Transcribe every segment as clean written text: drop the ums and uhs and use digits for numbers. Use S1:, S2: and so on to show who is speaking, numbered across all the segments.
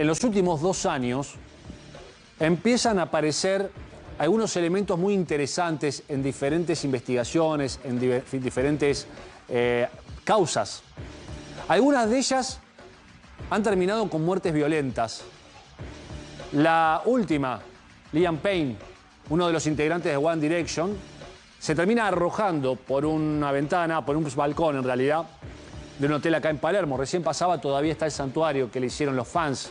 S1: en los últimos 2 años empiezan a aparecer algunos elementos muy interesantes en diferentes investigaciones, en diferentes causas. Algunas de ellas han terminado con muertes violentas. La última, Liam Payne, uno de los integrantes de One Direction, se termina arrojando por una ventana, por un balcón en realidad, de un hotel acá en Palermo. Recién pasaba, todavía está el santuario que le hicieron los fans.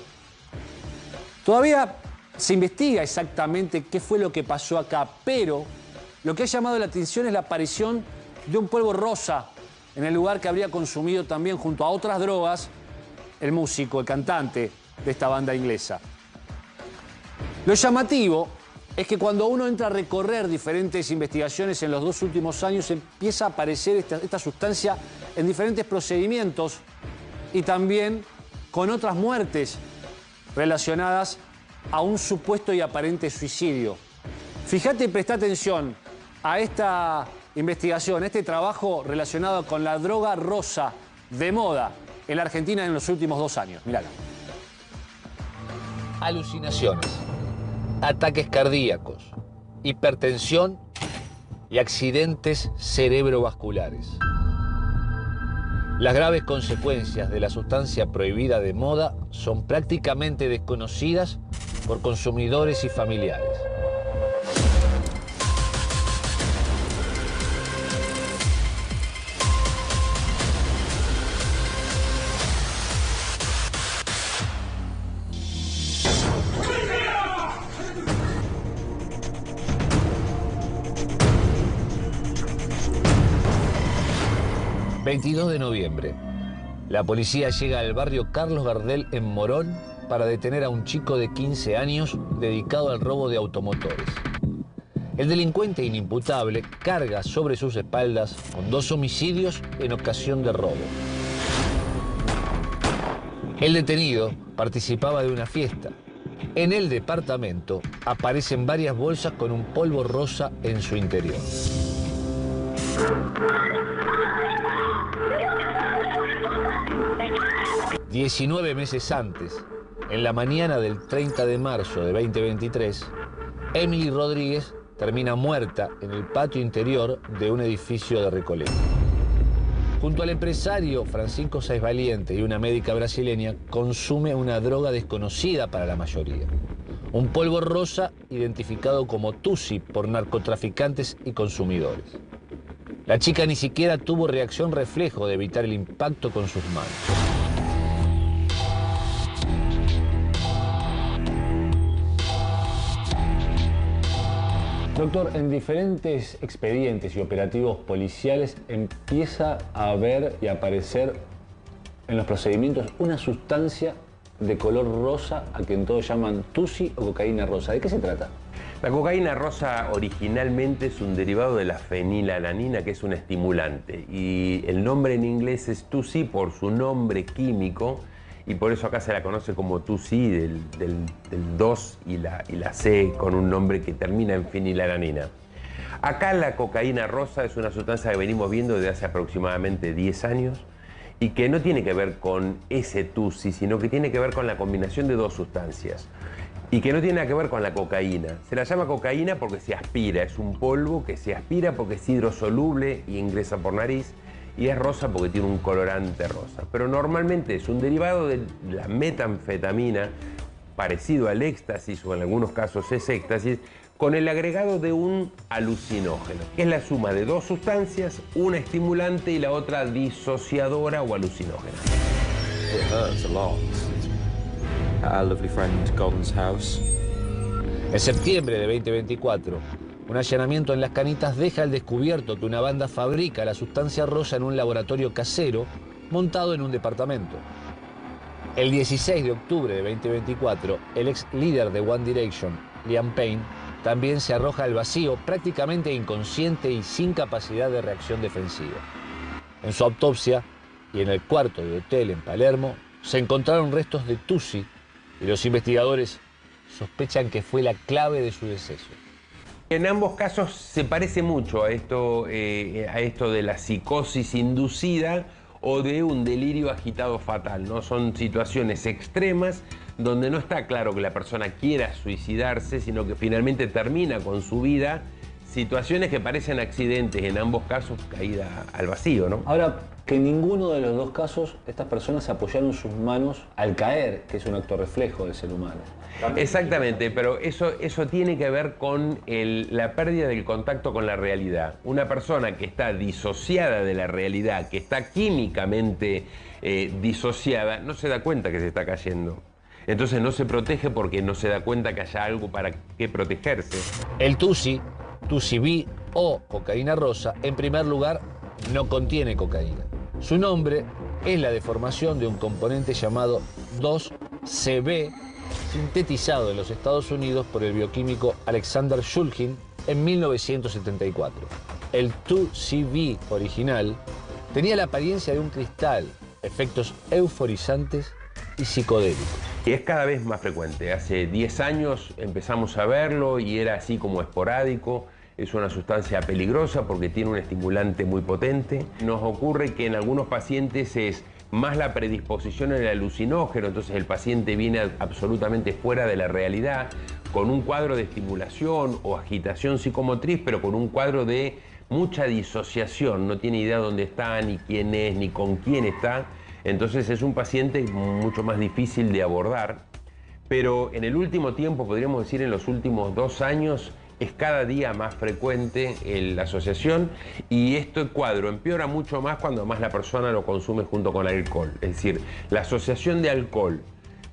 S1: Todavía se investiga exactamente qué fue lo que pasó acá, pero lo que ha llamado la atención es la aparición de un polvo rosa en el lugar que habría consumido también, junto a otras drogas, el músico, el cantante de esta banda inglesa. Lo llamativo es que cuando uno entra a recorrer diferentes investigaciones en los 2 últimos años, empieza a aparecer esta sustancia en diferentes procedimientos y también con otras muertes relacionadas a un supuesto y aparente suicidio. Fíjate y presta atención a esta investigación, a este trabajo relacionado con la droga rosa de moda en la Argentina en los últimos 2 años. Mírala.
S2: Alucinaciones, ataques cardíacos, hipertensión y accidentes cerebrovasculares. Las graves consecuencias de la sustancia prohibida de moda son prácticamente desconocidas por consumidores y familiares. ...22 de noviembre... la policía llega al barrio Carlos Gardel en Morón para detener a un chico de 15 años dedicado al robo de automotores. El delincuente inimputable carga sobre sus espaldas con 2 homicidios en ocasión de robo. El detenido participaba de una fiesta. En el departamento aparecen varias bolsas con un polvo rosa en su interior. 19 meses antes, en la mañana del 30 de marzo de 2023, Emily Rodríguez termina muerta en el patio interior de un edificio de Recoleta. Junto al empresario Francisco Sáenz Valiente y una médica brasileña, consume una droga desconocida para la mayoría. Un polvo rosa identificado como Tusi por narcotraficantes y consumidores. La chica ni siquiera tuvo reacción reflejo de evitar el impacto con sus manos.
S1: Doctor, en diferentes expedientes y operativos policiales empieza a haber y a aparecer en los procedimientos una sustancia de color rosa a quien todos llaman Tusi o cocaína rosa. ¿De qué se trata?
S3: La cocaína rosa originalmente es un derivado de la fenilalanina, que es un estimulante. Y el nombre en inglés es Tusi por su nombre químico, y por eso acá se la conoce como Tusi, del 2 y la C, con un nombre que termina en fenilalanina. Acá la cocaína rosa es una sustancia que venimos viendo desde hace aproximadamente 10 años y que no tiene que ver con ese Tusi, sino que tiene que ver con la combinación de 2 sustancias y que no tiene nada que ver con la cocaína. Se la llama cocaína porque se aspira, es un polvo que se aspira porque es hidrosoluble y ingresa por nariz, y es rosa porque tiene un colorante rosa. Pero normalmente es un derivado de la metanfetamina, parecido al éxtasis, o en algunos casos es éxtasis, con el agregado de un alucinógeno, que es la suma de 2 sustancias, una estimulante y la otra disociadora o alucinógena.
S4: It hurts a lot. At our lovely friend Golden's house.
S2: En septiembre de 2024, un allanamiento en Las Canitas deja al descubierto que una banda fabrica la sustancia rosa en un laboratorio casero montado en un departamento. El 16 de octubre de 2024, el ex líder de One Direction, Liam Payne, también se arroja al vacío, prácticamente inconsciente y sin capacidad de reacción defensiva. En su autopsia y en el cuarto de hotel en Palermo, se encontraron restos de Tusi y los investigadores sospechan que fue la clave de su deceso.
S3: En ambos casos se parece mucho a esto de la psicosis inducida o de un delirio agitado fatal, ¿no? Son situaciones extremas donde no está claro que la persona quiera suicidarse, sino que finalmente termina con su vida, situaciones que parecen accidentes, en ambos casos caída al vacío, ¿no?
S1: Ahora, que en ninguno de los dos casos estas personas apoyaron sus manos al caer, que es un acto reflejo del ser humano.
S3: Exactamente, pero eso tiene que ver con la pérdida del contacto con la realidad. Una persona que está disociada de la realidad, que está químicamente disociada, no se da cuenta que se está cayendo. Entonces no se protege porque no se da cuenta que haya algo para qué protegerse.
S2: El Tusi, Tusi-B o cocaína rosa, en primer lugar, no contiene cocaína. Su nombre es la deformación de un componente llamado 2-CB, sintetizado en los Estados Unidos por el bioquímico Alexander Shulgin en 1974. El 2-CB original tenía la apariencia de un cristal, efectos euforizantes y psicodélicos.
S3: Y es cada vez más frecuente. Hace 10 años empezamos a verlo y era así como esporádico. Es una sustancia peligrosa porque tiene un estimulante muy potente. Nos ocurre que en algunos pacientes es más la predisposición al alucinógeno, entonces el paciente viene absolutamente fuera de la realidad, con un cuadro de estimulación o agitación psicomotriz, pero con un cuadro de mucha disociación, no tiene idea dónde está, ni quién es, ni con quién está. Entonces es un paciente mucho más difícil de abordar, pero en el último tiempo, podríamos decir en los últimos 2 años, es cada día más frecuente la asociación y este cuadro empeora mucho más cuando más la persona lo consume junto con alcohol. Es decir, la asociación de alcohol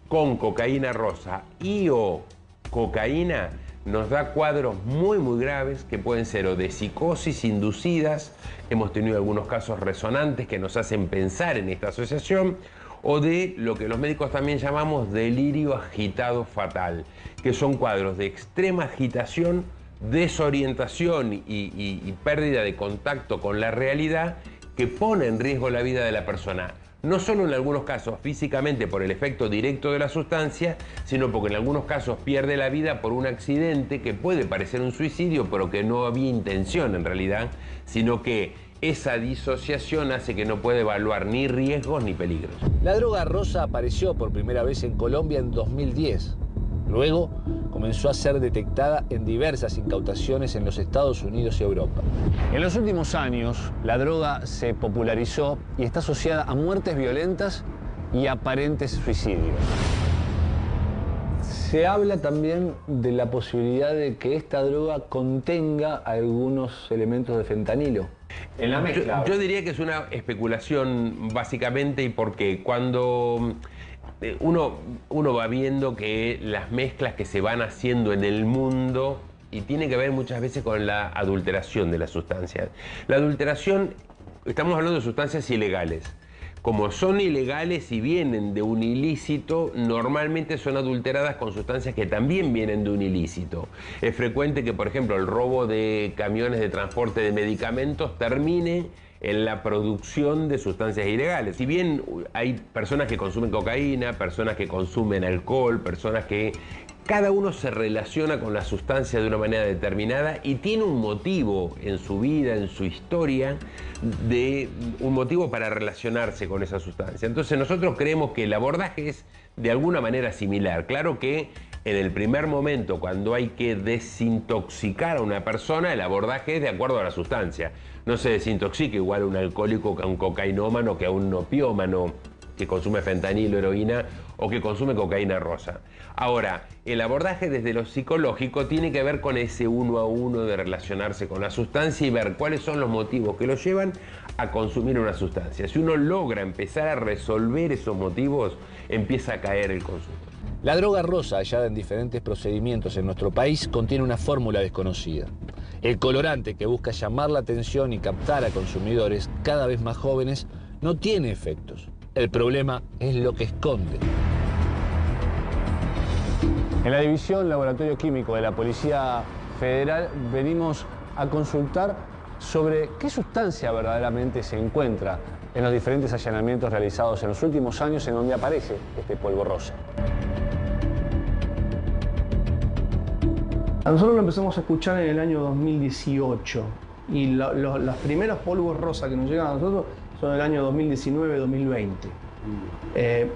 S3: con cocaína rosa y o cocaína nos da cuadros muy graves que pueden ser o de psicosis inducidas, hemos tenido algunos casos resonantes que nos hacen pensar en esta asociación, o de lo que los médicos también llamamos delirio agitado fatal, que son cuadros de extrema agitación, desorientación y pérdida de contacto con la realidad que pone en riesgo la vida de la persona. No solo en algunos casos físicamente por el efecto directo de la sustancia, sino porque en algunos casos pierde la vida por un accidente que puede parecer un suicidio, pero que no había intención en realidad, sino que esa disociación hace que no puede evaluar ni riesgos ni peligros.
S2: La droga rosa apareció por primera vez en Colombia en 2010. Luego comenzó a ser detectada en diversas incautaciones en los Estados Unidos y Europa.
S1: En los últimos años, la droga se popularizó y está asociada a muertes violentas y aparentes suicidios. Se habla también de la posibilidad de que esta droga contenga algunos elementos de fentanilo. En la mezcla.
S3: Yo diría que es una especulación básicamente, y porque cuando uno va viendo que las mezclas que se van haciendo en el mundo, y tiene que ver muchas veces con la adulteración de las sustancias. La adulteración, estamos hablando de sustancias ilegales. Como son ilegales y vienen de un ilícito, normalmente son adulteradas con sustancias que también vienen de un ilícito. Es frecuente que, por ejemplo, el robo de camiones de transporte de medicamentos termine en la producción de sustancias ilegales. Si bien hay personas que consumen cocaína, personas que consumen alcohol, personas que cada uno se relaciona con la sustancia de una manera determinada y tiene un motivo en su vida, en su historia, un motivo para relacionarse con esa sustancia. Entonces nosotros creemos que el abordaje es de alguna manera similar. Claro que en el primer momento, cuando hay que desintoxicar a una persona, el abordaje es de acuerdo a la sustancia. No se desintoxica igual a un alcohólico que a un cocainómano, que a un opiómano que consume fentanilo, heroína o que consume cocaína rosa. Ahora, el abordaje desde lo psicológico tiene que ver con ese uno a uno de relacionarse con la sustancia y ver cuáles son los motivos que lo llevan a consumir una sustancia. Si uno logra empezar a resolver esos motivos, empieza a caer el consumo.
S2: La droga rosa, hallada en diferentes procedimientos en nuestro país, contiene una fórmula desconocida. El colorante, que busca llamar la atención y captar a consumidores cada vez más jóvenes, no tiene efectos. El problema es lo que esconde.
S1: En la División Laboratorio Químico de la Policía Federal venimos a consultar sobre qué sustancia verdaderamente se encuentra en los diferentes allanamientos realizados en los últimos años en donde aparece este polvo rosa.
S5: A nosotros lo empezamos a escuchar en el año 2018 y los primeros polvos rosa que nos llegan a nosotros son del año 2019-2020.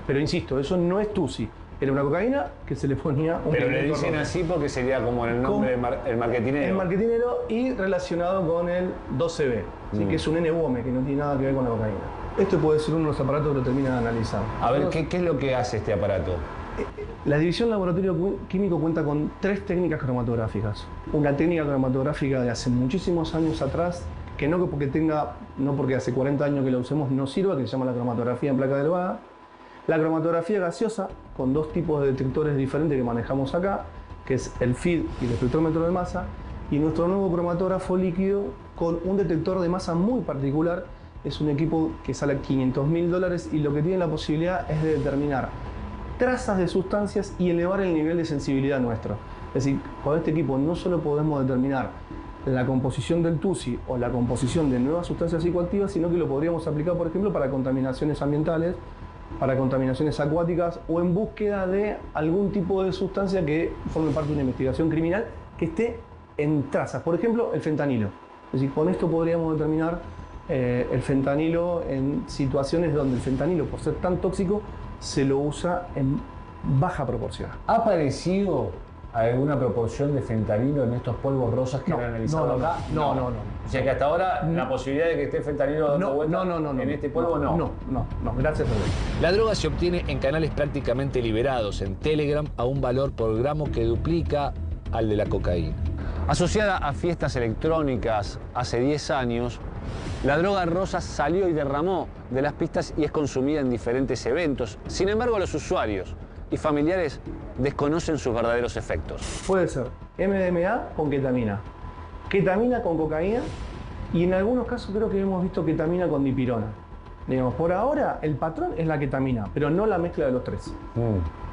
S5: Pero insisto, eso no es TUSI. Era una cocaína que se le ponía un
S1: Pero le
S5: pigmento
S1: dicen
S5: rojo.
S1: así porque sería como en el nombre el marketinero.
S5: El marketinero y relacionado con el 12B, ¿sí? Que es un N-Bome, que no tiene nada que ver con la cocaína. Este puede ser uno de los aparatos que lo termina de analizar.
S1: A ver, ¿qué es lo que hace este aparato?
S5: La división laboratorio químico cuenta con 3 técnicas cromatográficas. Una técnica cromatográfica de hace muchísimos años atrás, que no porque hace 40 años que la usemos no sirva, que se llama la cromatografía en placa de Elvada. La cromatografía gaseosa, con 2 tipos de detectores diferentes que manejamos acá, que es el FID y el espectrómetro de masa, y nuestro nuevo cromatógrafo líquido con un detector de masa muy particular. Es un equipo que sale $500.000 y lo que tiene la posibilidad es de determinar trazas de sustancias y elevar el nivel de sensibilidad nuestro. Es decir, con este equipo no solo podemos determinar la composición del TUSI o la composición de nuevas sustancias psicoactivas, sino que lo podríamos aplicar, por ejemplo, para contaminaciones ambientales, para contaminaciones acuáticas o en búsqueda de algún tipo de sustancia que forme parte de una investigación criminal que esté en trazas. Por ejemplo, el fentanilo. Es decir, con esto podríamos determinar el fentanilo en situaciones donde el fentanilo, por ser tan tóxico, se lo usa en baja proporción.
S1: ¿Ha aparecido alguna proporción de fentanilo en estos polvos rosas que han analizado acá?
S5: No.
S1: O sea que hasta ahora la posibilidad de que esté fentanilo dando vuelta en este polvo no.
S5: No, gracias a Dios.
S2: La droga se obtiene en canales prácticamente liberados en Telegram a un valor por gramo que duplica al de la cocaína.
S1: Asociada a fiestas electrónicas hace 10 años, la droga rosa salió y derramó de las pistas y es consumida en diferentes eventos. Sin embargo, los usuarios y familiares desconocen sus verdaderos efectos.
S5: Puede ser MDMA con ketamina, ketamina con cocaína y en algunos casos creo que hemos visto ketamina con dipirona. Digamos, por ahora el patrón es la ketamina, pero no la mezcla de los 3.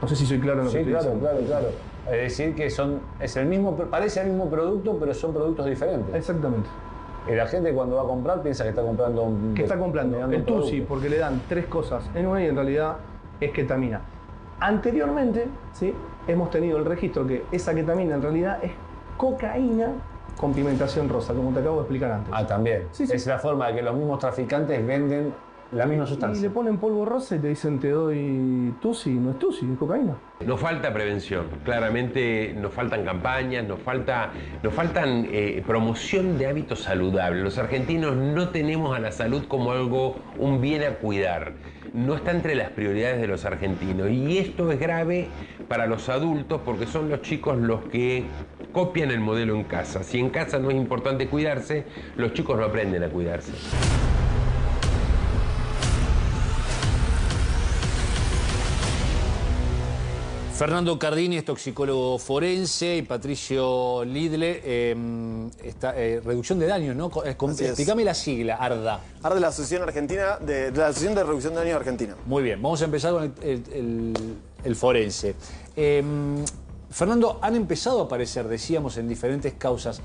S5: No sé si soy claro en lo que estoy diciendo.
S1: Claro. Es decir, que parece el mismo producto, pero son productos diferentes.
S5: Exactamente.
S1: Y la gente cuando va a comprar piensa que está comprando
S5: el TUSI, porque le dan 3 cosas en una y en realidad es ketamina. Anteriormente, ¿sí?, hemos tenido el registro que esa ketamina en realidad es cocaína con pigmentación rosa, como te acabo de explicar antes.
S1: Ah, también.
S5: Sí.
S1: Es la forma de que los mismos traficantes venden la misma sustancia.
S5: Y le ponen polvo rosa y te dicen te doy TUSI, no es TUSI, es cocaína.
S3: Nos falta prevención, claramente nos faltan campañas, nos faltan promoción de hábitos saludables. Los argentinos no tenemos a la salud como un bien a cuidar. No está entre las prioridades de los argentinos. Y esto es grave para los adultos porque son los chicos los que copian el modelo en casa. Si en casa no es importante cuidarse, los chicos no aprenden a cuidarse.
S1: Fernando Cardini es toxicólogo forense y Patricio Lidle, reducción de daños, ¿no? Explícame la sigla, ARDA.
S6: ARDA de la Asociación Argentina de la Asociación de Reducción de Daños de Argentina.
S1: Muy bien, vamos a empezar con el forense. Fernando, han empezado a aparecer, decíamos, en diferentes causas.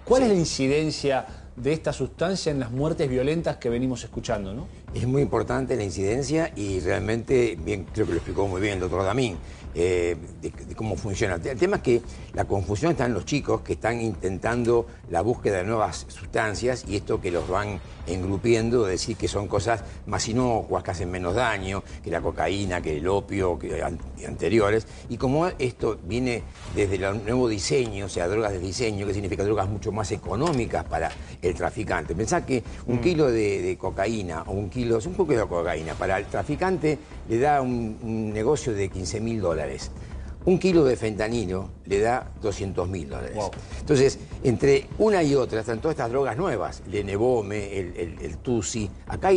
S1: ¿Cuál es la incidencia de esta sustancia en las muertes violentas que venimos escuchando, ¿no?
S7: Es muy importante la incidencia y realmente, bien, creo que lo explicó muy bien el doctor Damín, de cómo funciona. El tema es que la confusión está en los chicos que están intentando la búsqueda de nuevas sustancias y esto que los van engrupiendo, decir que son cosas más inocuas, que hacen menos daño, que la cocaína, que el opio, que anteriores. Y como esto viene desde el nuevo diseño, o sea, drogas de diseño, que significa drogas mucho más económicas para el traficante. Pensá que un kilo de cocaína o es un poco de cocaína, para el traficante le da un negocio de $15.000. Un kilo de fentanilo le da $200.000. Wow. Entonces, entre una y otra están todas estas drogas nuevas, el N-Bome, el TUSI. Acá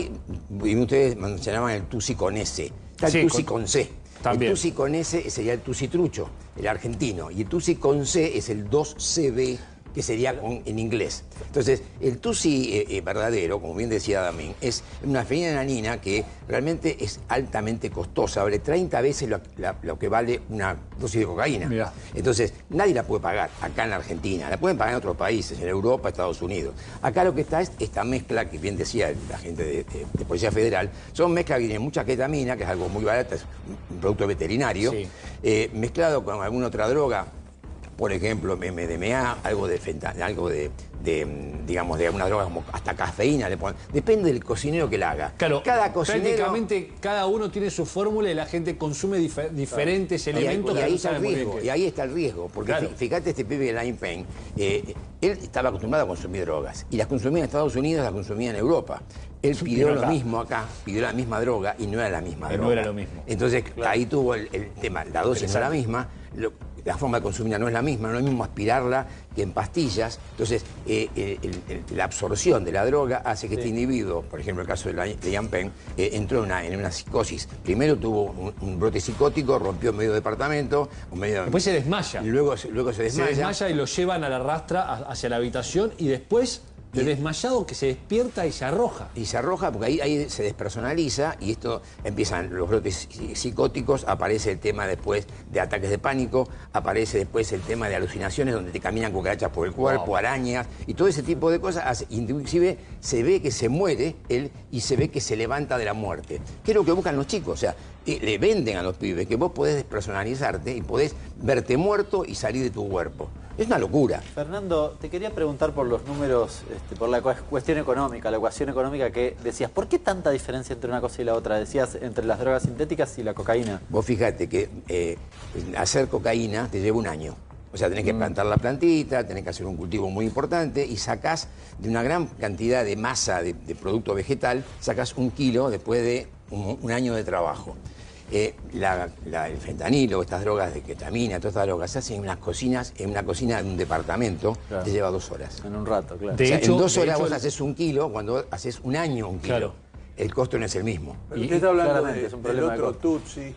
S7: ustedes mencionaban el TUSI con S, está el TUSI con C. También. El TUSI con S sería el TUSI trucho, el argentino, y el TUSI con C es el 2CB, que sería en inglés. Entonces, el TUSI verdadero, como bien decía Damín, es una fenilalanina que realmente es altamente costosa, vale 30 veces lo que vale una dosis de cocaína. Mirá. Entonces, nadie la puede pagar acá en la Argentina, la pueden pagar en otros países, en Europa, Estados Unidos. Acá lo que está es esta mezcla, que bien decía la gente de Policía Federal, son mezclas que tienen mucha ketamina, que es algo muy barato, es un producto veterinario, sí, mezclado con alguna otra droga, por ejemplo, MDMA, algo de digamos, de una droga como hasta cafeína le ponen. Depende del cocinero que la haga.
S1: Claro,
S7: cada cocinero,
S1: prácticamente cada uno tiene su fórmula y la gente consume diferentes elementos.
S7: Y ahí
S1: que
S7: está el
S1: saben muy bien
S7: riesgo,
S1: qué.
S7: y ahí está el riesgo, porque
S1: Claro.
S7: fíjate este pibe de Liam Payne, él estaba acostumbrado a consumir drogas, y las consumía en Estados Unidos, las consumía en Europa. Él pidió lo mismo acá, pidió la misma droga y no era la misma droga.
S1: No era lo mismo.
S7: Entonces ahí tuvo el tema, la dosis no es la misma, la forma de consumirla no es la misma, no es lo mismo aspirarla que en pastillas. Entonces, la absorción de la droga hace que este individuo, por ejemplo, el caso de Liam Payne, entró en una psicosis. Primero tuvo un brote psicótico, rompió medio departamento.
S1: Después se desmaya.
S7: Luego se desmaya.
S1: Se desmaya y lo llevan a la rastra hacia la habitación y después de desmayado que se despierta y se arroja.
S7: Y se arroja porque ahí se despersonaliza y esto empiezan los brotes psicóticos, aparece el tema después de ataques de pánico, aparece después el tema de alucinaciones donde te caminan cucarachas por el cuerpo, arañas y todo ese tipo de cosas. Inclusive se ve que se muere él y se ve que se levanta de la muerte. ¿Qué es lo que buscan los chicos? O sea, le venden a los pibes que vos podés despersonalizarte y podés verte muerto y salir de tu cuerpo. Es una locura.
S8: Fernando, te quería preguntar por los números, por la cuestión económica, la ecuación económica que decías. ¿Por qué tanta diferencia entre una cosa y la otra? Decías entre las drogas sintéticas y la cocaína.
S7: Vos fíjate que hacer cocaína te lleva un año. O sea, tenés que plantar la plantita, tenés que hacer un cultivo muy importante y sacás de una gran cantidad de masa de producto vegetal, sacás 1 kilo después de un año de trabajo. El fentanilo, estas drogas de ketamina, todas estas drogas se hacen en una cocina de un departamento, te lleva 2 horas.
S8: En un rato, claro.
S7: O sea, en 2 horas vos haces 1 kilo, cuando haces un año 1 kilo.
S1: Claro.
S7: El costo no es el mismo.
S9: Pero usted está hablando
S8: es un
S9: del
S8: problema
S9: otro
S8: de
S9: Tutsi,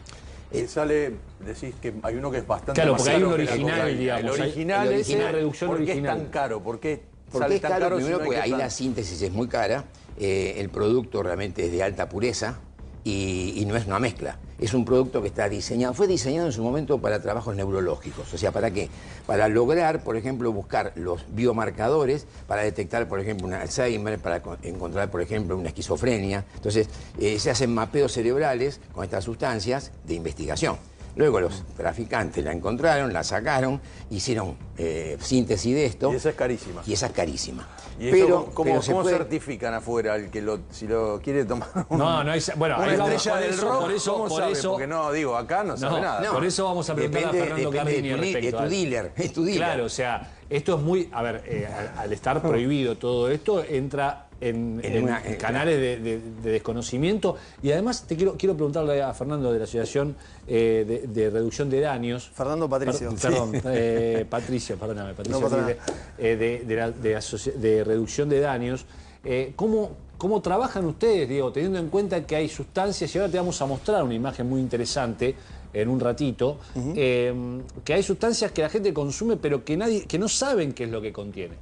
S9: que sale, decís que hay uno que es bastante
S1: Claro,
S9: más
S1: porque hay
S9: caro
S1: un
S9: que la
S1: original,
S9: cocaína.
S1: digamos.
S9: El original
S7: el
S9: es
S7: original,
S1: reducción
S9: ¿por qué
S1: original.
S9: es tan caro? ¿Por qué
S7: Porque
S9: sale
S7: es
S9: tan
S7: caro,
S9: caro?
S7: primero
S9: si no hay
S7: porque
S9: que
S7: ahí
S9: plan-
S7: la síntesis es muy cara, el producto realmente es de alta pureza y no es una mezcla. Es un producto que está diseñado, fue diseñado en su momento para trabajos neurológicos. O sea, ¿para qué? Para lograr, por ejemplo, buscar los biomarcadores para detectar, por ejemplo, un Alzheimer, para encontrar, por ejemplo, una esquizofrenia. Entonces, se hacen mapeos cerebrales con estas sustancias de investigación. Luego los traficantes la encontraron, la sacaron, hicieron síntesis de esto.
S9: Y esa es carísima.
S7: Y esa es carísima.
S9: ¿Y
S7: pero,
S9: eso cómo certifican afuera el que si lo quiere tomar?
S1: No hay... Bueno,
S9: Una
S1: ahí vamos,
S9: estrella del rock, ¿cómo
S1: por
S9: sabe?
S1: eso...
S9: Porque no, digo, acá no sabe nada.
S1: Por eso vamos a preguntar a Fernando Cardini respecto
S7: de tu dealer, es tu dealer.
S1: Claro, o sea, esto es muy... A ver, al estar prohibido todo esto, entra en canales de desconocimiento. Y además quiero preguntarle a Fernando de la Asociación de Reducción de Daños.
S6: Fernando Patricio.
S1: Perdón, Patricio, perdóname, Patricio.
S6: No pasa nada.
S1: De Reducción de Daños. ¿Cómo trabajan ustedes, Diego, teniendo en cuenta que hay sustancias, y ahora te vamos a mostrar una imagen muy interesante en un ratito, que hay sustancias que la gente consume pero que no saben qué es lo que contiene.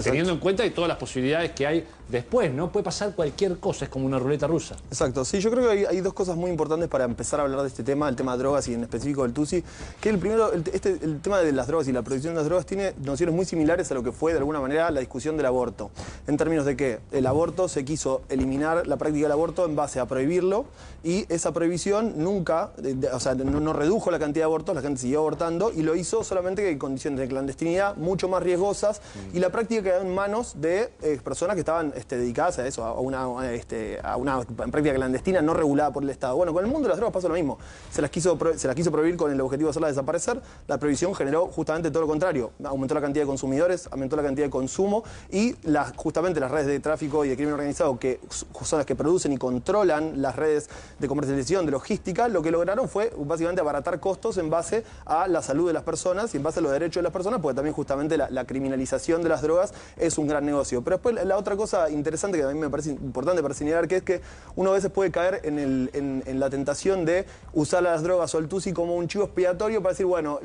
S1: Teniendo en cuenta de todas las posibilidades que hay después, ¿no? Puede pasar cualquier cosa, es como una ruleta rusa.
S6: Exacto, sí, yo creo que hay 2 cosas muy importantes para empezar a hablar de este tema, el tema de drogas y en específico del Tutsi, que el primero, el tema de las drogas y la producción de las drogas tiene nociones muy similares a lo que fue de alguna manera la discusión del aborto, en términos de que el aborto se quiso eliminar la práctica del aborto en base a prohibirlo y esa prohibición nunca, o sea, no redujo la cantidad de abortos, la gente siguió abortando y lo hizo solamente en condiciones de clandestinidad mucho más riesgosas y la práctica quedó en manos de personas que estaban dedicadas a eso, a una práctica clandestina no regulada por el Estado. Bueno, con el mundo de las drogas pasó lo mismo. Se las quiso prohibir con el objetivo de hacerlas desaparecer. La prohibición generó justamente todo lo contrario. Aumentó la cantidad de consumidores, aumentó la cantidad de consumo y justamente las redes de tráfico y de crimen organizado, que son las que producen y controlan las redes de comercialización, de logística, lo que lograron fue básicamente abaratar costos en base a la salud de las personas y en base a los derechos de las personas, porque también justamente la criminalización de las drogas es un gran negocio. Pero después la otra cosa interesante que a mí me parece importante para señalar, que es que uno a veces puede caer en la tentación de usar las drogas o el Tutsi como un chivo expiatorio para decir, bueno,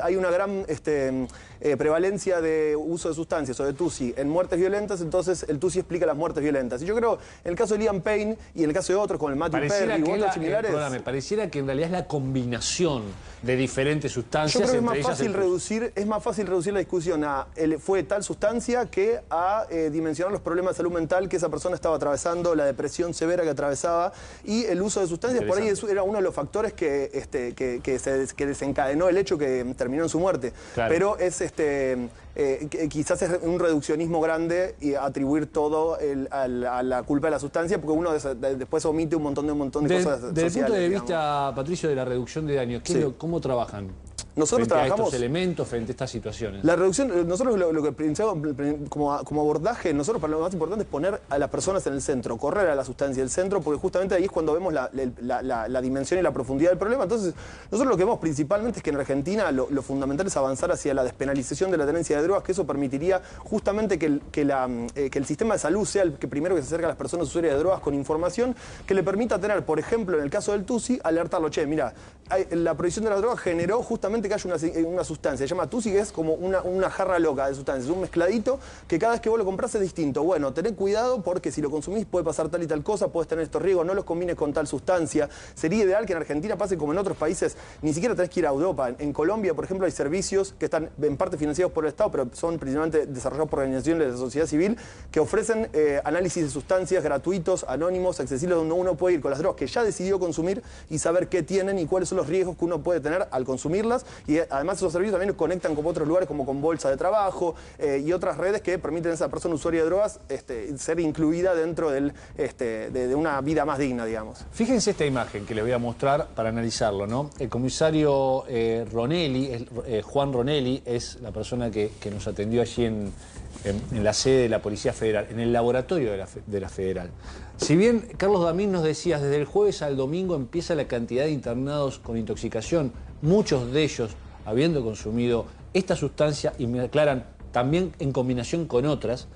S6: hay una gran prevalencia de uso de sustancias o de Tutsi en muertes violentas, entonces el Tutsi explica las muertes violentas. Y yo creo, en el caso de Liam Payne y en el caso de otros, como el Matthew Perry u otros similares...
S1: Pareciera que en realidad es la combinación de diferentes sustancias.
S6: Yo creo que
S1: entre ellas
S6: es más fácil reducir la discusión a fue tal sustancia que a dimensionar los problemas de salud mental que esa persona estaba atravesando, la depresión severa que atravesaba, y el uso de sustancias por ahí era uno de los factores que desencadenó el hecho que terminó en su muerte.
S1: Claro.
S6: Pero es quizás es un reduccionismo grande y atribuir todo a la culpa de la sustancia, porque uno después omite un montón de cosas sociales.
S1: Desde el punto de
S6: digamos.
S1: vista, Patricio, de la reducción de daños, ¿cómo trabajan?
S6: Nosotros
S1: frente
S6: trabajamos
S1: a estos elementos, frente a estas situaciones.
S6: La reducción, nosotros lo que pensamos como abordaje, nosotros para lo más importante es poner a las personas en el centro, correr a la sustancia del centro, porque justamente ahí es cuando vemos la dimensión y la profundidad del problema. Entonces, nosotros lo que vemos principalmente es que en Argentina lo fundamental es avanzar hacia la despenalización de la tenencia de drogas, que eso permitiría justamente que el sistema de salud sea el que primero que se acerca a las personas usuarias de drogas con información que le permita tener, por ejemplo, en el caso del TUSI, alertarlo, che, mira, la prohibición de la droga generó justamente que haya una sustancia, se llama TUSI, que es como una jarra loca de sustancias, un mezcladito que cada vez que vos lo compras es distinto. Bueno, tened cuidado porque si lo consumís puede pasar tal y tal cosa, puedes tener estos riesgos, no los combines con tal sustancia. Sería ideal que en Argentina pase como en otros países, ni siquiera tenés que ir a Europa. En Colombia, por ejemplo, hay servicios que están en parte financiados por el Estado, pero son principalmente desarrollados por organizaciones de la sociedad civil que ofrecen análisis de sustancias gratuitos, anónimos, accesibles, donde uno puede ir con las drogas que ya decidió consumir y saber qué tienen y cuáles son los riesgos que uno puede tener al consumirlas. Y además esos servicios también conectan con otros lugares como con bolsa de trabajo y otras redes que permiten a esa persona usuaria de drogas ser incluida dentro de una vida más digna, digamos.
S1: Fíjense esta imagen que les voy a mostrar para analizarlo, ¿no? El comisario Ronelli, Juan Ronelli, es la persona que nos atendió allí en la sede de la Policía Federal, en el laboratorio de la Federal. Si bien Carlos Damín nos decía, desde el jueves al domingo empieza la cantidad de internados con intoxicación, muchos de ellos habiendo consumido esta sustancia, y me aclaran, también en combinación con otras,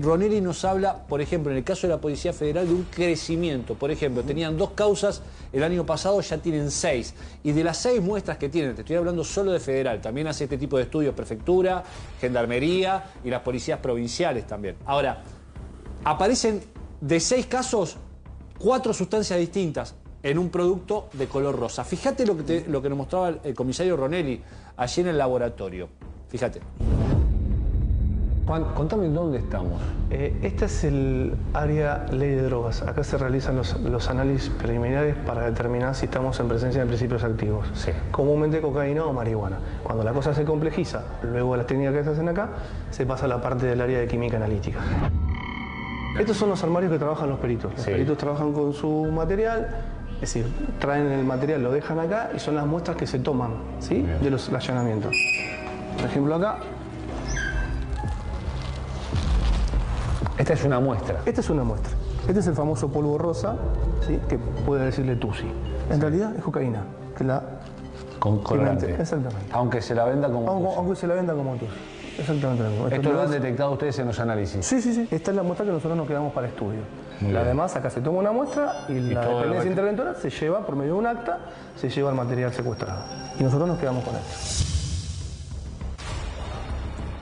S1: Ronelli nos habla, por ejemplo, en el caso de la Policía Federal, de un crecimiento. Por ejemplo, tenían 2 causas, el año pasado ya tienen 6. Y de las 6 muestras que tienen, te estoy hablando solo de Federal, también hace este tipo de estudios Prefectura, Gendarmería y las policías provinciales también. Ahora, aparecen de 6 casos, 4 sustancias distintas en un producto de color rosa. Fíjate lo que nos mostraba el comisario Ronelli allí en el laboratorio. Fíjate. Juan, contame dónde estamos.
S5: Este es el área ley de drogas. Acá se realizan los análisis preliminares para determinar si estamos en presencia de principios activos.
S1: Sí.
S5: Comúnmente cocaína o marihuana. Cuando la cosa se complejiza, luego de las técnicas que se hacen acá, se pasa a la parte del área de química analítica. Estos son los armarios que trabajan los peritos. Los peritos trabajan con su material, es decir, traen el material, lo dejan acá y son las muestras que se toman, ¿sí?, de los allanamientos. Por ejemplo, acá.
S1: Esta es una muestra.
S5: Esta es una muestra. Este es el famoso polvo rosa, ¿sí?, que puede decirle TUSI. En realidad es cocaína, que la...
S1: Con colorante.
S5: Exactamente.
S1: Aunque se la venda como TUSI.
S5: Aunque se la venda como TUSI. Exactamente.
S1: ¿Esto lo han detectado ustedes en los análisis?
S5: Sí. Esta es la muestra que nosotros nos quedamos para estudio. Además, acá se toma una muestra y la dependencia interventora se lleva, por medio de un acta, se lleva el material secuestrado. Y nosotros nos quedamos con esto.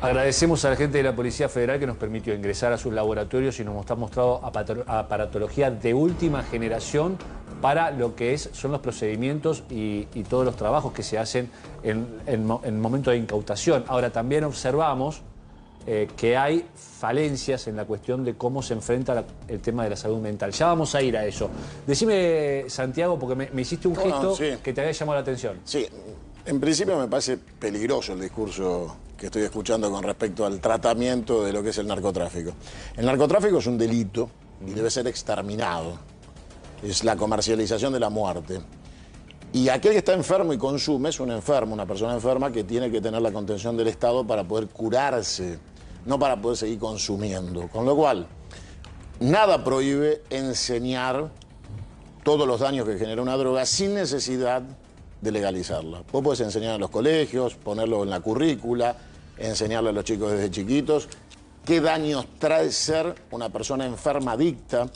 S1: Agradecemos a la gente de la Policía Federal que nos permitió ingresar a sus laboratorios y nos ha mostrado aparatología de última generación para lo que son los procedimientos y todos los trabajos que se hacen en momento de incautación. Ahora, también observamos que hay falencias en la cuestión de cómo se enfrenta el tema de la salud mental. Ya vamos a ir a eso. Decime, Santiago, porque me hiciste un gesto que te había llamado la atención.
S10: Sí, en principio me parece peligroso el discurso que estoy escuchando con respecto al tratamiento de lo que es el narcotráfico. El narcotráfico es un delito y debe ser exterminado. Es la comercialización de la muerte. Y aquel que está enfermo y consume es un enfermo, una persona enferma que tiene que tener la contención del Estado para poder curarse, no para poder seguir consumiendo. Con lo cual, nada prohíbe enseñar todos los daños que genera una droga sin necesidad de legalizarla. Vos podés enseñar en los colegios, ponerlo en la currícula, enseñarle a los chicos desde chiquitos qué daños trae ser una persona enferma adicta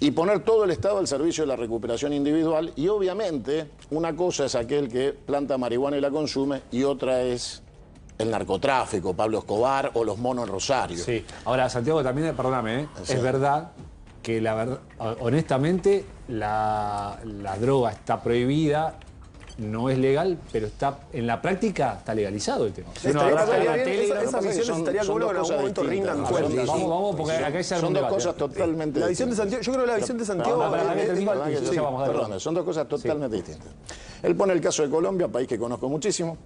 S10: y poner todo el Estado al servicio de la recuperación individual. Y obviamente una cosa es aquel que planta marihuana y la consume y otra es el narcotráfico, Pablo Escobar o los monos en Rosario.
S1: Sí, ahora Santiago también, perdóname,
S10: sí.
S1: Es verdad que honestamente la droga está prohibida no es legal, pero está en la práctica está legalizado el tema. Si uno
S6: Estaría
S1: agarra
S6: bien,
S1: Telegram,
S6: esas visiones estaría bueno que en algún momento rindan cuenta.
S1: vamos, porque acá se arma
S10: Son
S1: un
S10: dos
S1: debate.
S10: cosas totalmente
S6: La visión de Santiago, yo creo que la visión de Santiago
S10: Perdón, son dos cosas totalmente distintas. Él pone el caso de Colombia, país que conozco muchísimo.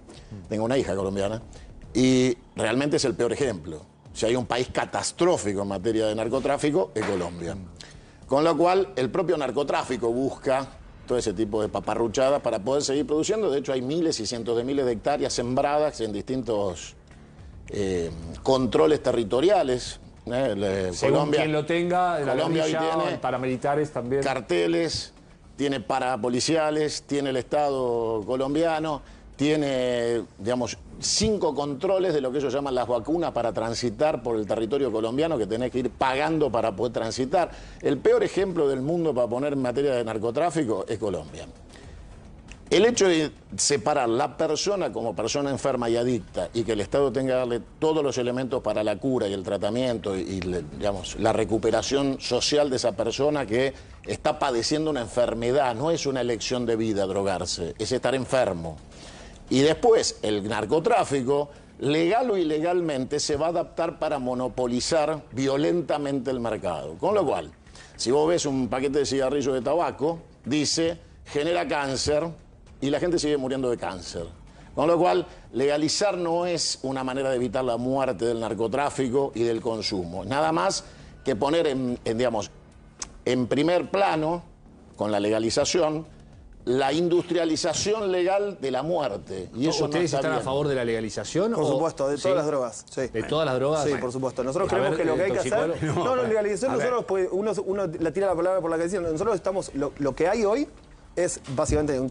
S10: Tengo una hija colombiana y realmente es el peor ejemplo. Si hay un país catastrófico en materia de narcotráfico, es Colombia. Con lo cual, el propio narcotráfico busca todo ese tipo de paparruchadas para poder seguir produciendo. De hecho, hay miles y cientos de miles de hectáreas sembradas en distintos controles territoriales.
S1: Según
S10: Colombia,
S1: quien lo tenga, la
S10: Colombia hoy
S1: guerrilla,
S10: tiene
S1: paramilitares también.
S10: carteles, tiene parapoliciales, tiene el Estado colombiano, tiene, digamos, 5 controles de lo que ellos llaman las vacunas para transitar por el territorio colombiano, que tenés que ir pagando para poder transitar. El peor ejemplo del mundo para poner en materia de narcotráfico es Colombia. El hecho de separar la persona como persona enferma y adicta y que el Estado tenga que darle todos los elementos para la cura y el tratamiento y digamos, la recuperación social de esa persona que está padeciendo una enfermedad, no es una elección de vida drogarse, es estar enfermo. Y después el narcotráfico, legal o ilegalmente, se va a adaptar para monopolizar violentamente el mercado. Con lo cual, si vos ves un paquete de cigarrillos de tabaco, dice, genera cáncer, y la gente sigue muriendo de cáncer. Con lo cual, legalizar no es una manera de evitar la muerte del narcotráfico y del consumo. Nada más que poner en primer plano, con la legalización, la industrialización legal de la muerte. Y eso
S1: ¿Ustedes
S10: no
S1: están
S10: bien.
S1: a favor de la legalización?
S6: Por supuesto, de todas las drogas. Sí.
S1: ¿De todas las drogas?
S6: Sí, por supuesto. Nosotros
S1: A
S6: creemos
S1: ver,
S6: que lo que hay que hacer...
S1: toxicólogo.
S6: No, legalización nosotros, pues, uno la tira la palabra por la cabeza. Nosotros estamos... Lo que hay hoy es básicamente el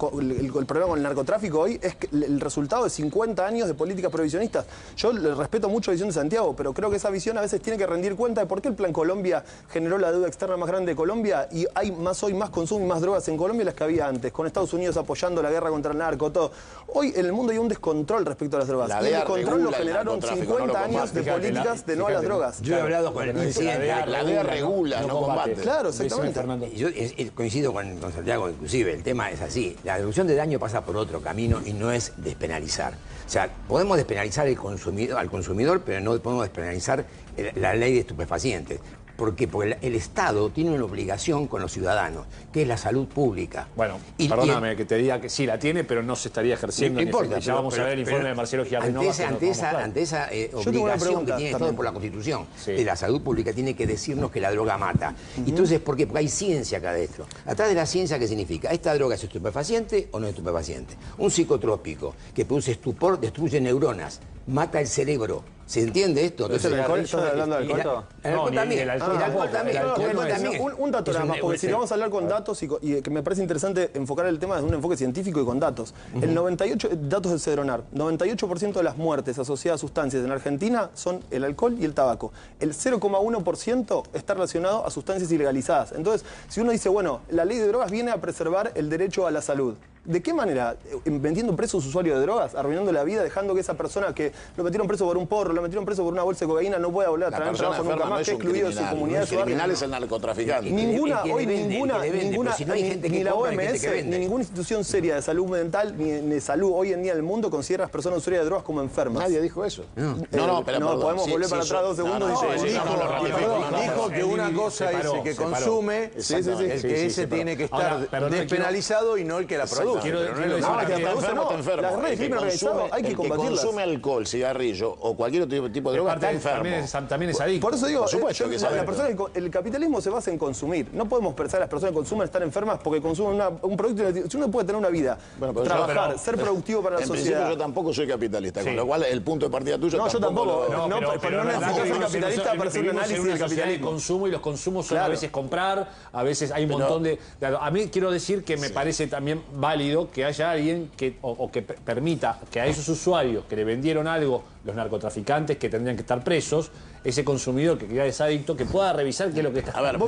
S6: problema con el narcotráfico hoy es que el resultado de 50 años de políticas prohibicionistas. Yo le respeto mucho la visión de Santiago, pero creo que esa visión a veces tiene que rendir cuenta de por qué el Plan Colombia generó la deuda externa más grande de Colombia y hay hoy más consumo y más drogas en Colombia de las que había antes, con Estados Unidos apoyando la guerra contra el narco, todo. Hoy en el mundo hay un descontrol respecto a las drogas.
S10: La
S6: Y el
S10: DEA
S6: descontrol lo
S10: regula el
S6: generaron
S10: narcotráfico,
S6: 50
S10: no lo
S6: años de
S10: combate.
S6: políticas de no a las drogas.
S7: Yo he hablado con el presidente.
S10: La DEA regula, no combate.
S6: Claro, exactamente.
S7: Yo coincido con Santiago, inclusive, el tema es así. La reducción de daño pasa por otro camino y no es despenalizar. O sea, podemos despenalizar al consumidor, pero no podemos despenalizar la ley de estupefacientes. ¿Por qué? Porque el Estado tiene una obligación con los ciudadanos, que es la salud pública.
S1: Bueno, perdóname que te diga que sí la tiene, pero no se estaría ejerciendo.
S7: No importa.
S1: Ya vamos a ver el informe de Marcelo Giardino.
S7: Ante esa obligación que tiene Estado por la Constitución de la salud pública, tiene que decirnos que la droga mata. Entonces, ¿por qué? Porque hay ciencia acá adentro. Atrás de la ciencia, ¿qué significa? ¿Esta droga es estupefaciente o no es estupefaciente? Un psicotrópico que produce estupor, destruye neuronas, mata el cerebro. ¿Se entiende esto?
S6: Entonces, ¿el alcohol? ¿Estás hablando del alcohol?
S7: El alcohol también. El alcohol también.
S6: Un dato nada más, porque si vamos a hablar con datos y que me parece interesante enfocar el tema desde un enfoque científico y con datos. El 98, datos del Cedronar, 98% de las muertes asociadas a sustancias en Argentina son el alcohol y el tabaco. El 0,1% está relacionado a sustancias ilegalizadas. Entonces, si uno dice, bueno, la ley de drogas viene a preservar el derecho a la salud. ¿De qué manera? Vendiendo presos usuarios de drogas, arruinando la vida, dejando que esa persona que lo metieron preso por un porro, lo metieron preso por una bolsa de cocaína, no pueda volver a traer trabajo nunca más, que excluido de su comunidad, de su barrio.
S10: El criminal es el narcotraficante.
S6: Ninguna, ni la OMS, ni ninguna institución seria de salud mental, ni de salud hoy en día en el mundo considera a las personas usuarias de drogas como enfermas.
S10: Nadie dijo eso.
S6: No, podemos volver para atrás 2 segundos.
S9: Dijo que una cosa es el que consume, el que ese tiene que estar despenalizado y no el que la produce.
S6: Las redes de crimen organizado hay que combatirlas.
S10: El que consume alcohol, cigarrillo o cualquier otro tipo de droga está enfermo.
S1: También es adicto.
S6: Por eso digo,
S10: Por supuesto que es adicto.
S6: el capitalismo se basa en consumir. No podemos pensar que las personas que consumen están enfermas porque consumen un producto. Si uno puede tener una vida, trabajar, ser productivo para la sociedad.
S10: En principio yo tampoco soy capitalista, con lo cual el punto de partida tuyo
S6: yo tampoco. Pero no necesitas ser
S1: capitalista
S6: capitalista para hacer un análisis del capitalismo.
S1: Consumo y los consumos son a veces comprar, a veces hay un montón de... A mí quiero decir que me parece también válido que haya alguien que permita que a esos usuarios que le vendieron algo, los narcotraficantes que tendrían que estar presos, ese consumidor que ya es adicto, que pueda revisar qué es lo que está...
S10: A ver,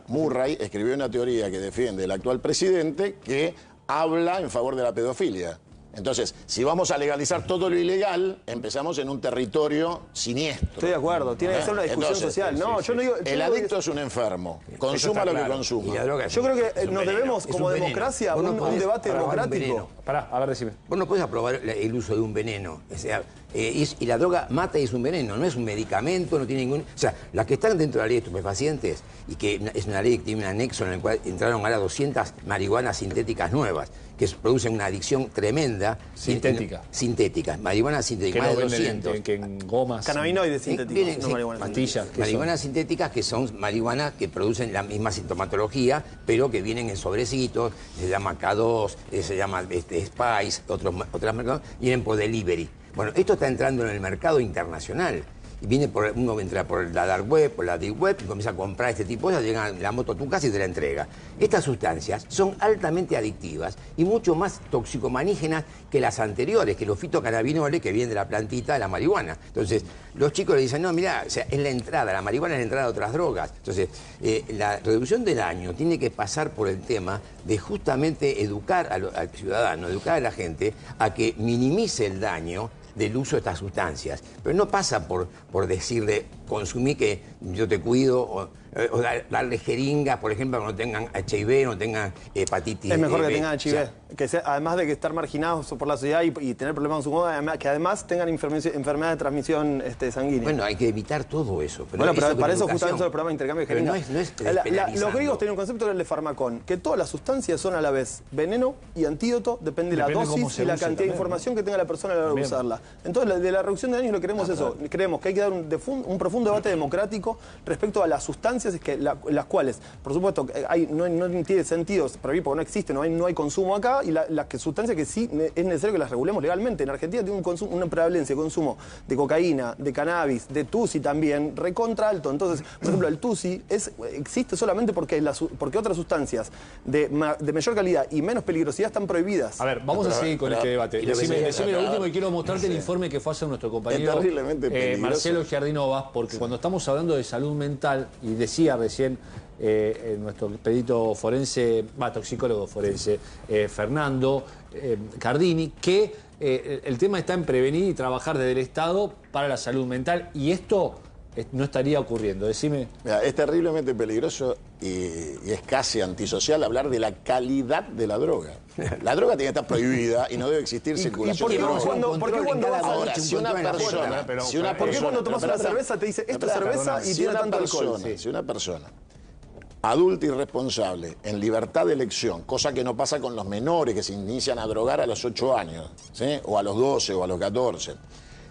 S10: Murray escribió una teoría que defiende el actual presidente que habla en favor de la pedofilia. Entonces, si vamos a legalizar todo lo ilegal, empezamos en un territorio siniestro.
S6: Estoy de acuerdo, tiene que ser una discusión social. No, yo no digo,
S10: el adicto es un enfermo, consuma lo que consuma.
S6: Yo creo que nos debemos, como democracia, un debate democrático.
S1: Pará, a ver, decime.
S7: Vos no podés aprobar el uso de un veneno. O sea, y la droga mata y es un veneno, no es un medicamento, no tiene ningún... O sea, las que están dentro de la ley de estupefacientes, y que es una ley que tiene un anexo en el cual entraron ahora 200 marihuanas sintéticas nuevas, que producen una adicción tremenda.
S1: Sintética.
S7: Sintéticas, marihuana sintética, más de 200.
S1: Que en gomas.
S6: Cannabinoides sintéticos, no marihuana.
S1: Pastillas.
S7: Marihuanas sintéticas que son marihuanas que producen la misma sintomatología, pero que vienen en sobrecitos, se llama K2, se llama Spice, otras mercados, vienen por delivery. Bueno, esto está entrando en el mercado internacional. Y uno entra por la dark web, por la deep web, y comienza a comprar este tipo de cosas, llega la moto a tu casa y te la entrega. Estas sustancias son altamente adictivas y mucho más toxicomanígenas que las anteriores, que los fitocannabinoles que vienen de la plantita de la marihuana. Entonces, los chicos le dicen, no, mirá, o sea, es la entrada, la marihuana es la entrada de otras drogas. Entonces, la reducción del daño tiene que pasar por el tema de justamente educar al ciudadano, educar a la gente a que minimice el daño del uso de estas sustancias. Pero no pasa por decirle, consumí que yo te cuido, o darle jeringas, por ejemplo, que no tengan HIV, no tengan hepatitis.
S6: Es mejor que tengan HIV, o sea, que además de que estar marginados por la sociedad y tener problemas con su moda, que además tengan enfermedades de transmisión sanguínea.
S7: Bueno, hay que evitar todo eso.
S6: Pero bueno, pero para eso justamente el programa de intercambio de jeringas.
S7: No es
S6: los griegos tenían un concepto que era el de farmacón, que todas las sustancias son a la vez veneno y antídoto, depende de la dosis y la cantidad de información que tenga la persona a la hora de usarla. Entonces, de la reducción de daños lo queremos eso. Creemos que hay que dar un profundo debate democrático respecto a las sustancias las cuales, por supuesto, no tiene sentido para mí porque no existe, no hay consumo acá, y las sustancias que sí es necesario que las regulemos legalmente. En Argentina tiene una prevalencia de consumo de cocaína, de cannabis, de tusi también, recontra alto. Entonces, por ejemplo, el tusi existe solamente porque otras sustancias de mayor calidad y menos peligrosidad están prohibidas.
S1: A ver, vamos a seguir con este debate. Decime lo último y quiero mostrarte el informe que fue a hacer nuestro compañero Marcelo Giardinovas, porque cuando estamos hablando de salud mental, y decía recién nuestro pedito forense, toxicólogo forense, Fernando Cardini, que el tema está en prevenir y trabajar desde el Estado para la salud mental, y esto no estaría ocurriendo. Decime.
S10: Mira, es terriblemente peligroso y es casi antisocial hablar de la calidad de la droga. La droga tiene que estar prohibida y no debe existir circulación de droga.
S6: ¿Por qué cuando vas
S10: ahora, si una persona...
S6: ¿Por qué cuando tomas una cerveza te dice esto es cerveza y tiene tanto alcohol?
S10: Si una persona adulta y responsable, en libertad de elección, cosa que no pasa con los menores que se inician a drogar a los 8 años, ¿sí? O a los 12 o a los 14,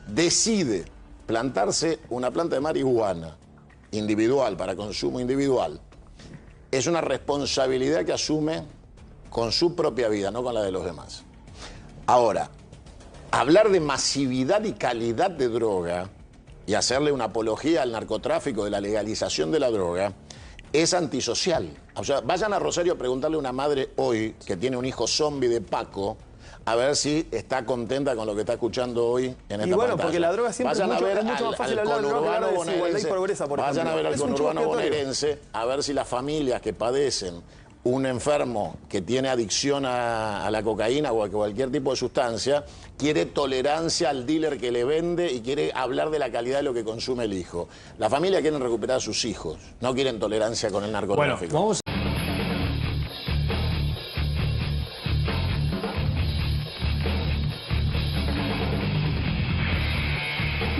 S10: decide plantarse una planta de marihuana individual, para consumo individual, es una responsabilidad que asume con su propia vida, no con la de los demás. Ahora, hablar de masividad y calidad de droga y hacerle una apología al narcotráfico, de la legalización de la droga, es antisocial. O sea, vayan a Rosario a preguntarle a una madre hoy que tiene un hijo zombie de Paco, a ver si está contenta con lo que está escuchando hoy en esta pantalla.
S6: Porque la droga siempre es mucho más fácil hablar de droga, desigualdad y pobreza, por ejemplo.
S10: Vayan a ver al conurbano bonaerense, a ver si las familias que padecen un enfermo que tiene adicción a la cocaína o a cualquier tipo de sustancia, quiere tolerancia al dealer que le vende y quiere hablar de la calidad de lo que consume el hijo. La familia quiere recuperar a sus hijos, no quieren tolerancia con el narcotráfico.
S1: Bueno, vamos